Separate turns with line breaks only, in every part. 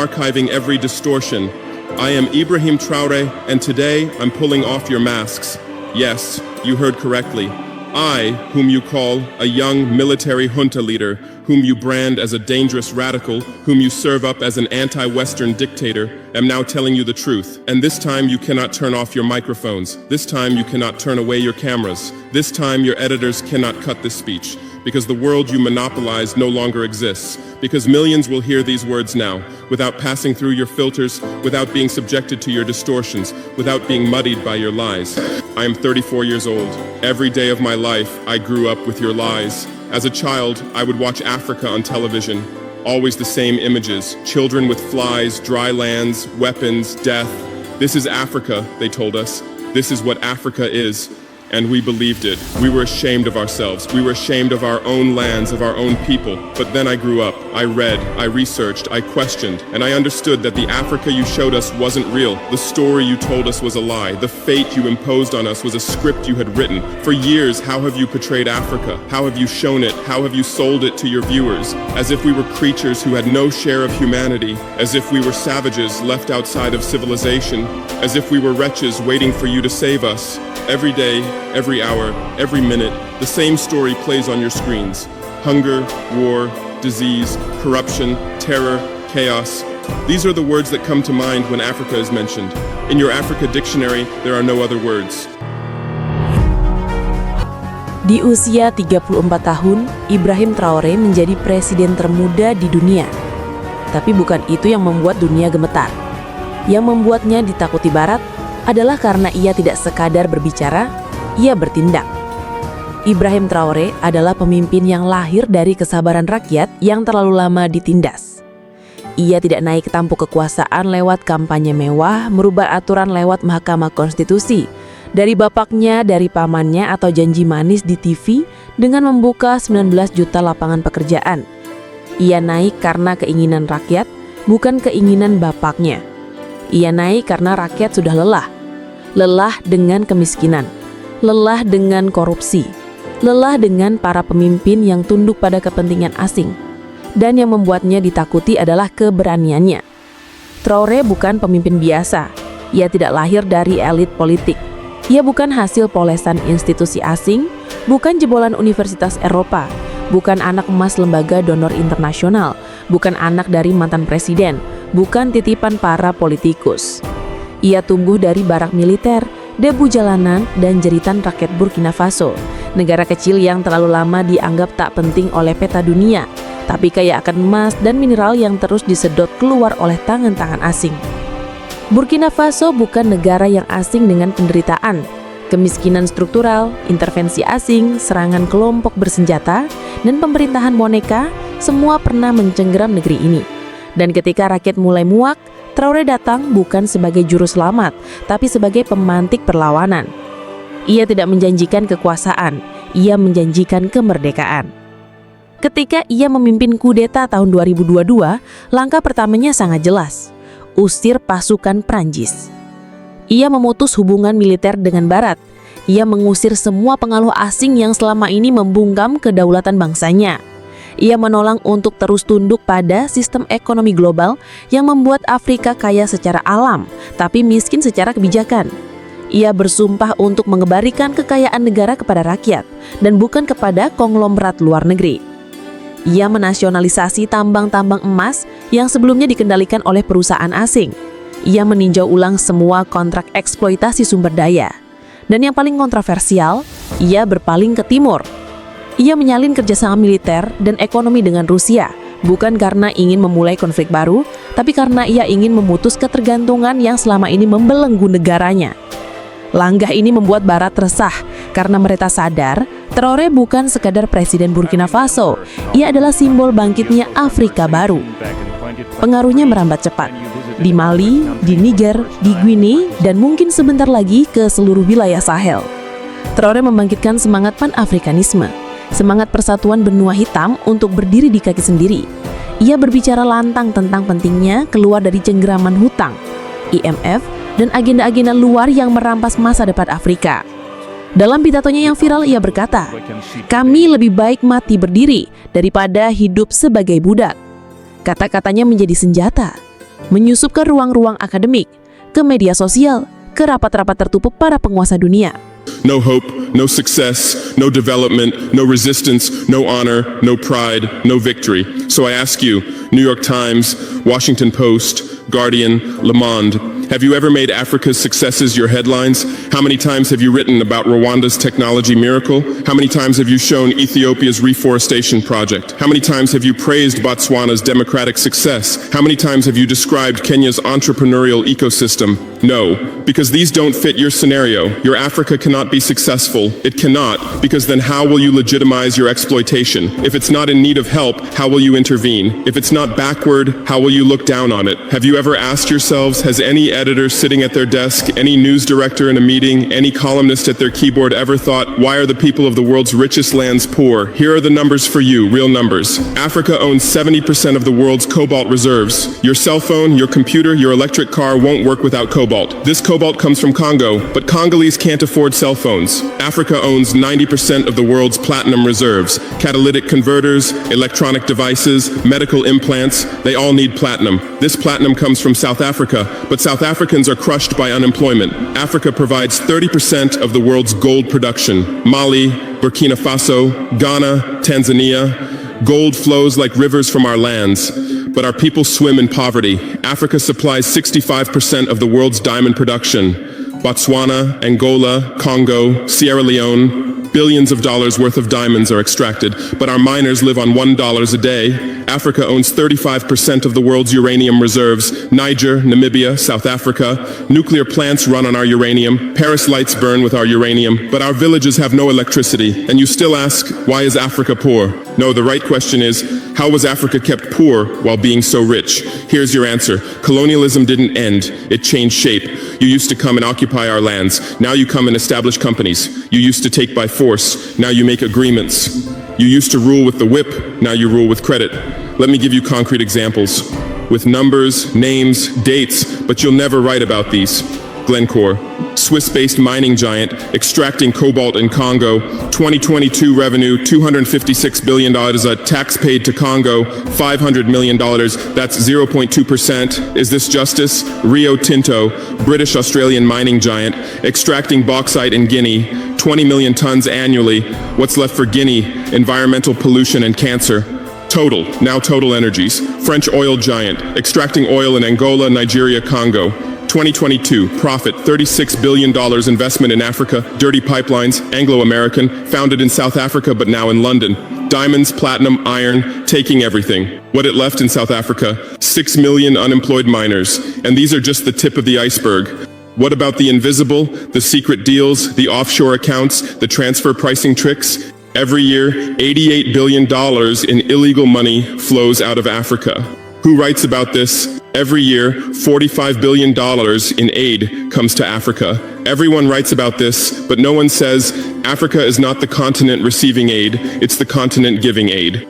archiving every distortion. I am Ibrahim Traore, and today I'm pulling off your masks. Yes, you heard correctly. I, whom you call a young military junta leader, whom you brand as a dangerous radical, whom you serve up as an anti-Western dictator, am now telling you the truth. And this time you cannot turn off your microphones. This time you cannot turn away your cameras. This time your editors cannot cut this speech. Because the world you monopolize no longer exists. Because millions will hear these words now, without passing through your filters, without being subjected to your distortions, without being muddied by your lies. I am 34 years old. Every day of my life, I grew up with your lies. As a child, I would watch Africa on television. Always the same images. Children with flies, dry lands, weapons, death. This is Africa, they told us. This is what Africa is. And we believed it. We were ashamed of ourselves. We were ashamed of our own lands, of our own people. But then I grew up. I read, I researched, I questioned, and I understood that the Africa you showed us wasn't real. The story you told us was a lie. The fate you imposed on us was a script you had written. For years, how have you portrayed Africa? How have you shown it? How have you sold it to your viewers? As if we were creatures who had no share of humanity. As if we were savages left outside of civilization. As if we were wretches waiting for you to save us. Every day, every hour, every minute, the same story plays on your screens. Hunger, war, disease, corruption, terror, chaos. These are the words that come to mind when Africa is mentioned. In your Africa dictionary, there are no other words.
Di usia 34 tahun, Ibrahim Traore menjadi presiden termuda di dunia. Tapi bukan itu yang membuat dunia gemetar. Yang membuatnya ditakuti Barat adalah karena ia tidak sekadar berbicara, ia bertindak. Ibrahim Traore adalah pemimpin yang lahir dari kesabaran rakyat yang terlalu lama ditindas. Ia tidak naik ke tampuk kekuasaan lewat kampanye mewah, merubah aturan lewat Mahkamah Konstitusi, dari bapaknya, dari pamannya, atau janji manis di TV dengan membuka 19 juta lapangan pekerjaan. Ia naik karena keinginan rakyat, bukan keinginan bapaknya. Ia naik karena rakyat sudah lelah. Lelah dengan kemiskinan, lelah dengan korupsi, lelah dengan para pemimpin yang tunduk pada kepentingan asing. Dan yang membuatnya ditakuti adalah keberaniannya. Traore bukan pemimpin biasa. Ia tidak lahir dari elit politik. Ia bukan hasil polesan institusi asing, bukan jebolan Universitas Eropa, bukan anak emas lembaga donor internasional, bukan anak dari mantan presiden, bukan titipan para politikus. Ia tumbuh dari barak militer, debu jalanan, dan jeritan rakyat Burkina Faso, negara kecil yang terlalu lama dianggap tak penting oleh peta dunia, tapi kaya akan emas dan mineral yang terus disedot keluar oleh tangan-tangan asing. Burkina Faso bukan negara yang asing dengan penderitaan, kemiskinan struktural, intervensi asing, serangan kelompok bersenjata, dan pemerintahan boneka, semua pernah mencenggeram negeri ini. Dan ketika rakyat mulai muak, Traore datang bukan sebagai juru selamat, tapi sebagai pemantik perlawanan. Ia tidak menjanjikan kekuasaan, ia menjanjikan kemerdekaan. Ketika ia memimpin kudeta tahun 2022, langkah pertamanya sangat jelas, usir pasukan Prancis. Ia memutus hubungan militer dengan Barat. Ia mengusir semua pengaruh asing yang selama ini membungkam kedaulatan bangsanya. Ia menolak untuk terus tunduk pada sistem ekonomi global yang membuat Afrika kaya secara alam, tapi miskin secara kebijakan. Ia bersumpah untuk mengembalikan kekayaan negara kepada rakyat, dan bukan kepada konglomerat luar negeri. Ia menasionalisasi tambang-tambang emas yang sebelumnya dikendalikan oleh perusahaan asing. Ia meninjau ulang semua kontrak eksploitasi sumber daya. Dan yang paling kontroversial, ia berpaling ke timur. Ia menyalin kerjasama militer dan ekonomi dengan Rusia, bukan karena ingin memulai konflik baru, tapi karena ia ingin memutus ketergantungan yang selama ini membelenggu negaranya. Langkah ini membuat Barat resah, karena mereka sadar Traore bukan sekadar presiden Burkina Faso, ia adalah simbol bangkitnya Afrika baru. Pengaruhnya merambat cepat, di Mali, di Niger, di Guinea, dan mungkin sebentar lagi ke seluruh wilayah Sahel. Traore membangkitkan semangat pan-Afrikanisme, semangat persatuan benua hitam untuk berdiri di kaki sendiri. Ia berbicara lantang tentang pentingnya keluar dari cengkeraman hutang, IMF, dan agenda-agenda luar yang merampas masa depan Afrika. Dalam pidatonya yang viral, ia berkata, "Kami lebih baik mati berdiri daripada hidup sebagai budak." Kata-katanya menjadi senjata. menyusup ke ruang-ruang akademik, ke media sosial, ke rapat-rapat tertutup para penguasa dunia.
No hope, no success, no development, no resistance, no honor, no pride, no victory. So I ask you, New York Times, Washington Post, Guardian, Le Monde, have you ever made Africa's successes your headlines? How many times have you written about Rwanda's technology miracle? How many times have you shown Ethiopia's reforestation project? How many times have you praised Botswana's democratic success? How many times have you described Kenya's entrepreneurial ecosystem? No, because these don't fit your scenario. Your Africa cannot be successful. It cannot, because then how will you legitimize your exploitation? If it's not in need of help, how will you intervene? If it's not backward, how will you look down on it? Have you ever asked yourselves, has any editor sitting at their desk, any news director in a meeting, any columnist at their keyboard ever thought, why are the people of the world's richest lands poor? Here are the numbers for you, real numbers. Africa owns 70% of the world's cobalt reserves. Your cell phone, your computer, your electric car won't work without cobalt. This cobalt comes from Congo, but Congolese can't afford cell phones. Africa owns 90% of the world's platinum reserves. Catalytic converters, electronic devices, medical implants, they all need platinum. This platinum comes from South Africa, but South Africans are crushed by unemployment. Africa provides 30% of the world's gold production. Mali, Burkina Faso, Ghana, Tanzania. Gold flows like rivers from our lands, but our people swim in poverty. Africa supplies 65% of the world's diamond production. Botswana, Angola, Congo, Sierra Leone, billions of dollars worth of diamonds are extracted, but our miners live on $1 a day. Africa owns 35% of the world's uranium reserves. Niger, Namibia, South Africa. Nuclear plants run on our uranium. Paris lights burn with our uranium, but our villages have no electricity. And you still ask, why is Africa poor? No, the right question is, how was Africa kept poor while being so rich? Here's your answer. Colonialism didn't end. It changed shape. You used to come and occupy our lands. Now you come and establish companies. You used to take by force. Now you make agreements. You used to rule with the whip. Now you rule with credit. Let me give you concrete examples. With numbers, names, dates, but you'll never write about these. Glencore, Swiss-based mining giant, extracting cobalt in Congo. 2022 revenue, $256 billion. Tax paid to Congo, $500 million. That's 0.2%. Is this justice? Rio Tinto, British-Australian mining giant, extracting bauxite in Guinea. 20 million tons annually. What's left for Guinea? Environmental pollution and cancer. Total, now Total Energies, French oil giant, extracting oil in Angola, Nigeria, Congo. 2022, profit, $36 billion investment in Africa, dirty pipelines, Anglo-American, founded in South Africa but now in London. Diamonds, platinum, iron, taking everything. What it left in South Africa? 6 million unemployed miners. And these are just the tip of the iceberg. What about the invisible, the secret deals, the offshore accounts, the transfer pricing tricks? Every year, $88 billion in illegal money flows out of Africa. Who writes about this? Every year, $45 billion in aid comes to Africa. Everyone writes about this, but no one says Africa is not the continent receiving aid, it's the continent giving aid.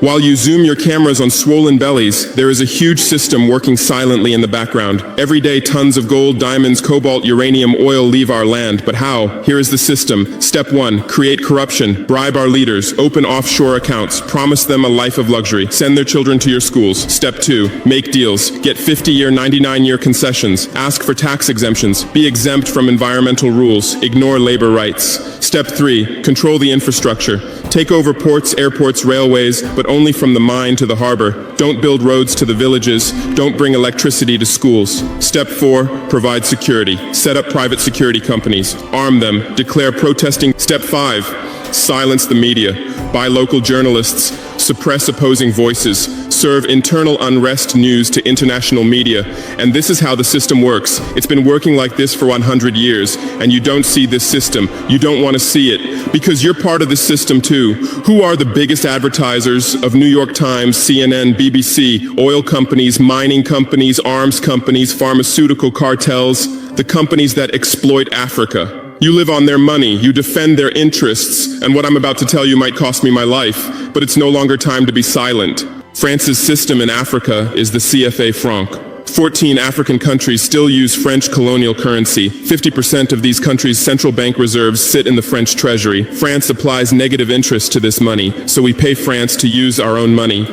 While you zoom your cameras on swollen bellies, there is a huge system working silently in the background. Every day, tons of gold, diamonds, cobalt, uranium, oil leave our land. But how? Here is the system. Step 1, create corruption, bribe our leaders, open offshore accounts, promise them a life of luxury, send their children to your schools. Step 2, make deals, get 50-year, 99-year concessions, ask for tax exemptions, be exempt from environmental rules, ignore labor rights. Step 3, control the infrastructure. Take over ports, airports, railways, but only from the mine to the harbor. Don't build roads to the villages. Don't bring electricity to schools. Step 4, provide security. Set up private security companies. Arm them. Declare protesting. Step 5, silence the media. Buy local journalists. Suppress opposing voices. Serve internal unrest news to international media. And this is how the system works. It's been working like this for 100 years, and you don't see this system. You don't want to see it, because you're part of the system too. Who are the biggest advertisers of New York Times, CNN, BBC, oil companies, mining companies, arms companies, pharmaceutical cartels, the companies that exploit Africa? You live on their money, you defend their interests, and what I'm about to tell you might cost me my life, but it's no longer time to be silent. France's system in Africa is the CFA franc. 14 African countries still use French colonial currency. 50% of these countries' central bank reserves sit in the French treasury. France applies negative interest to this money, so we pay France to use our own money.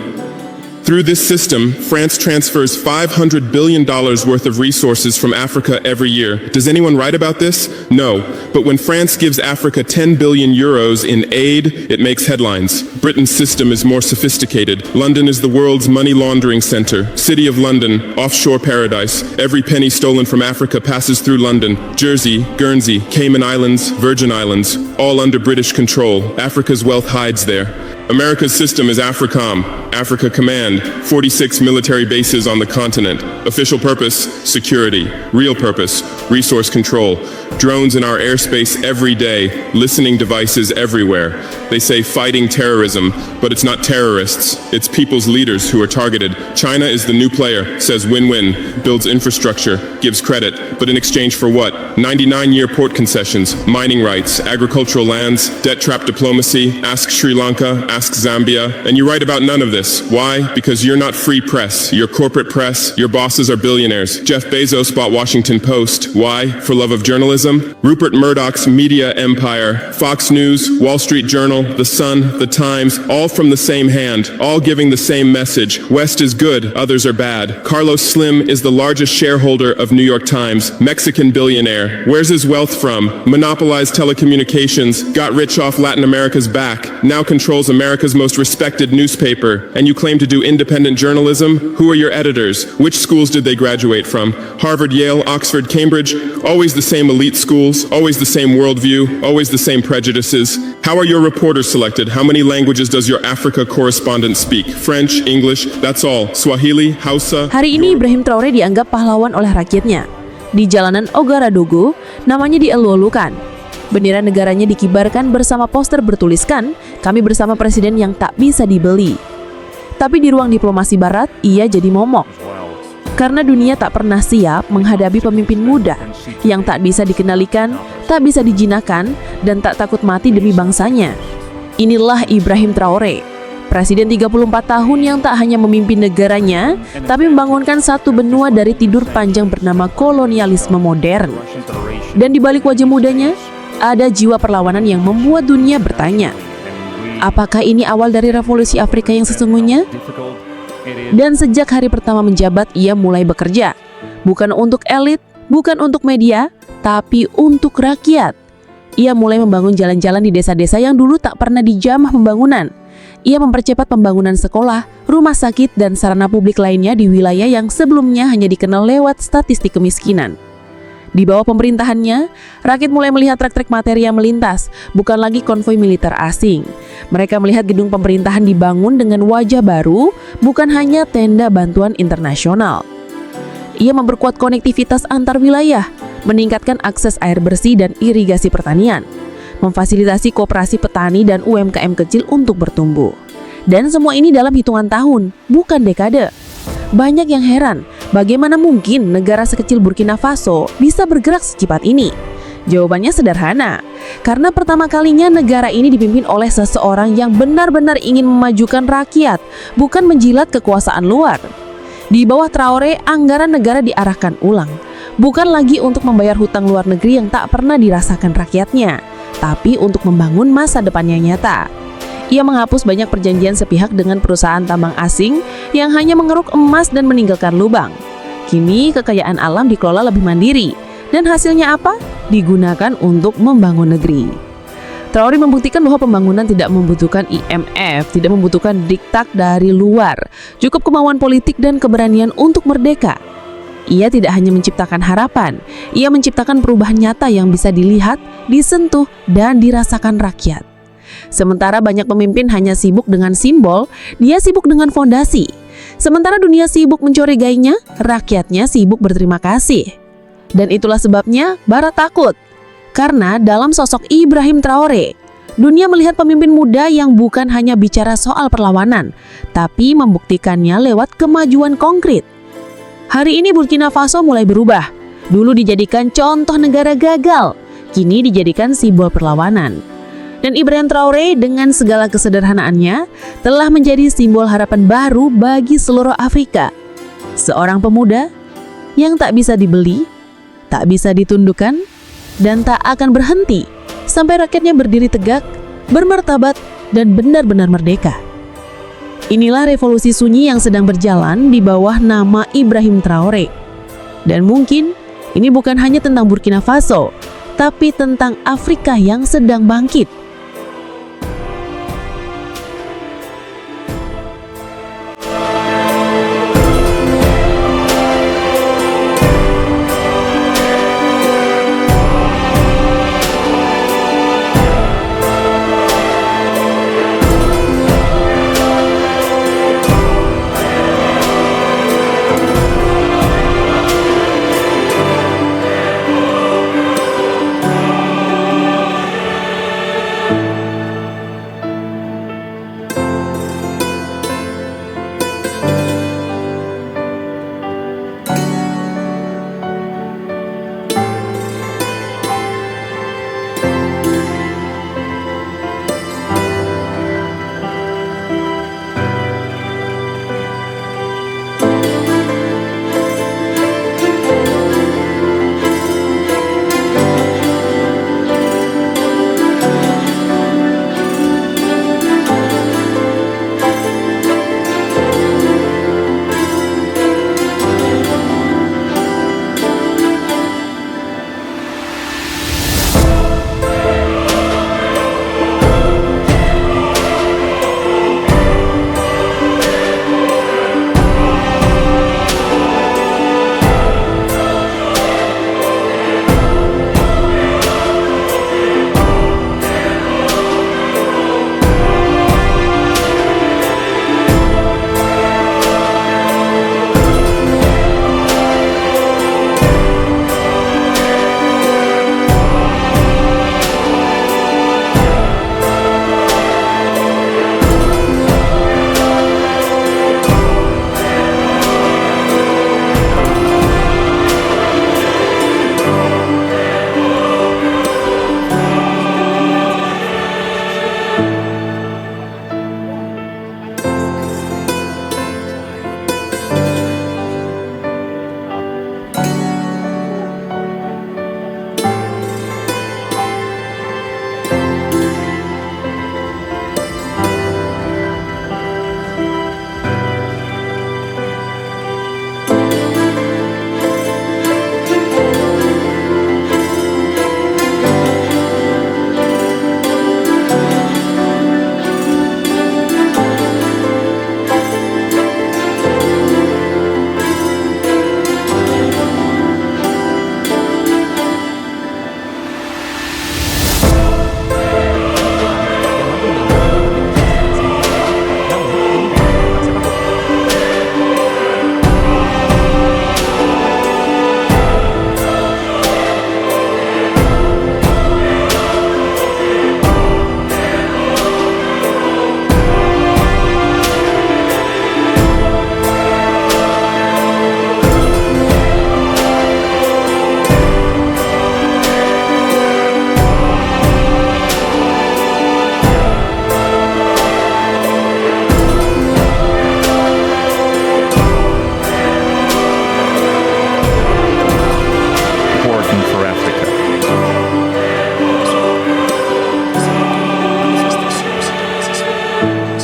Through this system, France transfers $500 billion worth of resources from Africa every year. Does anyone write about this? No. But when France gives Africa 10 billion euros in aid, it makes headlines. Britain's system is more sophisticated. London is the world's money laundering center. City of London, offshore paradise. Every penny stolen from Africa passes through London. Jersey, Guernsey, Cayman Islands, Virgin Islands, all under British control. Africa's wealth hides there. America's system is AFRICOM, Africa Command, 46 military bases on the continent. Official purpose, security. Real purpose, resource control. Drones in our airspace every day, listening devices everywhere. They say fighting terrorism, but it's not terrorists, it's people's leaders who are targeted. China is the new player, says win-win, builds infrastructure, gives credit, but in exchange for what? 99-year port concessions, mining rights, agricultural lands, debt-trap diplomacy, ask Sri Lanka, ask Zambia, and you write about none of this. Why? Because you're not free press. You're corporate press. Your bosses are billionaires. Jeff Bezos bought Washington Post. Why? For love of journalism? Rupert Murdoch's media empire. Fox News, Wall Street Journal, The Sun, The Times, all from the same hand, all giving the same message. West is good, others are bad. Carlos Slim is the largest shareholder of New York Times, Mexican billionaire. Where's his wealth from? Monopolized telecommunications, got rich off Latin America's back, now controls America's most respected newspaper, and you claim to do independent journalism? Who are your editors? Which schools did they graduate from? Harvard, Yale, Oxford, Cambridge? Always the same elite schools, always the same worldview, always the same prejudices. How are your reporters selected? How many languages does your Africa correspondent speak? French, English, that's all. Swahili, Hausa.
Hari ini Ibrahim Traore dianggap pahlawan oleh rakyatnya. Di jalanan Ouagadougou, namanya dielu-elukan. Bendera negaranya dikibarkan bersama poster bertuliskan, "Kami bersama presiden yang tak bisa dibeli." Tapi di ruang diplomasi barat, ia jadi momok. Karena dunia tak pernah siap menghadapi pemimpin muda yang tak bisa dikendalikan, tak bisa dijinakkan, dan tak takut mati demi bangsanya. Inilah Ibrahim Traore, presiden 34 tahun yang tak hanya memimpin negaranya, tapi membangunkan satu benua dari tidur panjang bernama kolonialisme modern. Dan di balik wajah mudanya, ada jiwa perlawanan yang membuat dunia bertanya, apakah ini awal dari revolusi Afrika yang sesungguhnya? Dan sejak hari pertama menjabat, ia mulai bekerja. Bukan untuk elit, bukan untuk media, tapi untuk rakyat. Ia mulai membangun jalan-jalan di desa-desa yang dulu tak pernah dijamah pembangunan. Ia mempercepat pembangunan sekolah, rumah sakit, dan sarana publik lainnya di wilayah yang sebelumnya hanya dikenal lewat statistik kemiskinan. Di bawah pemerintahannya, rakyat mulai melihat trek-trek materi yang melintas, bukan lagi konvoi militer asing. Mereka melihat gedung pemerintahan dibangun dengan wajah baru, bukan hanya tenda bantuan internasional. Ia memperkuat konektivitas antar wilayah, meningkatkan akses air bersih dan irigasi pertanian, memfasilitasi koperasi petani dan UMKM kecil untuk bertumbuh. Dan semua ini dalam hitungan tahun, bukan dekade. Banyak yang heran, bagaimana mungkin negara sekecil Burkina Faso bisa bergerak secepat ini? Jawabannya sederhana, karena pertama kalinya negara ini dipimpin oleh seseorang yang benar-benar ingin memajukan rakyat, bukan menjilat kekuasaan luar. Di bawah Traore, anggaran negara diarahkan ulang, bukan lagi untuk membayar hutang luar negeri yang tak pernah dirasakan rakyatnya, tapi untuk membangun masa depannya nyata. Ia menghapus banyak perjanjian sepihak dengan perusahaan tambang asing yang hanya mengeruk emas dan meninggalkan lubang. Kini kekayaan alam dikelola lebih mandiri, dan hasilnya apa? Digunakan untuk membangun negeri. Traore membuktikan bahwa pembangunan tidak membutuhkan IMF, tidak membutuhkan diktat dari luar, cukup kemauan politik dan keberanian untuk merdeka. Ia tidak hanya menciptakan harapan, ia menciptakan perubahan nyata yang bisa dilihat, disentuh, dan dirasakan rakyat. Sementara banyak pemimpin hanya sibuk dengan simbol, dia sibuk dengan fondasi. Sementara dunia sibuk mencurigainya, rakyatnya sibuk berterima kasih. Dan itulah sebabnya Barat takut. Karena dalam sosok Ibrahim Traore, dunia melihat pemimpin muda yang bukan hanya bicara soal perlawanan, tapi membuktikannya lewat kemajuan konkret. Hari ini Burkina Faso mulai berubah. Dulu dijadikan contoh negara gagal, kini dijadikan simbol perlawanan. Dan Ibrahim Traore dengan segala kesederhanaannya telah menjadi simbol harapan baru bagi seluruh Afrika. Seorang pemuda yang tak bisa dibeli, tak bisa ditundukkan, dan tak akan berhenti sampai rakyatnya berdiri tegak, bermartabat, dan benar-benar merdeka. Inilah revolusi sunyi yang sedang berjalan di bawah nama Ibrahim Traore. Dan mungkin ini bukan hanya tentang Burkina Faso, tapi tentang Afrika yang sedang bangkit.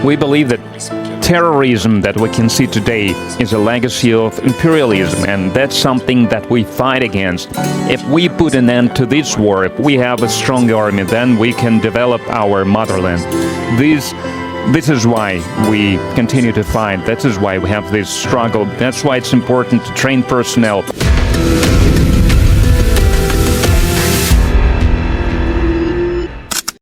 We believe that terrorism that we can see today is a legacy of imperialism, and that's something that we fight against. If we put an end to this war, if we have a strong army, then we can develop our motherland. This is why we continue to fight. That is why we have this struggle. That's why it's important to train personnel.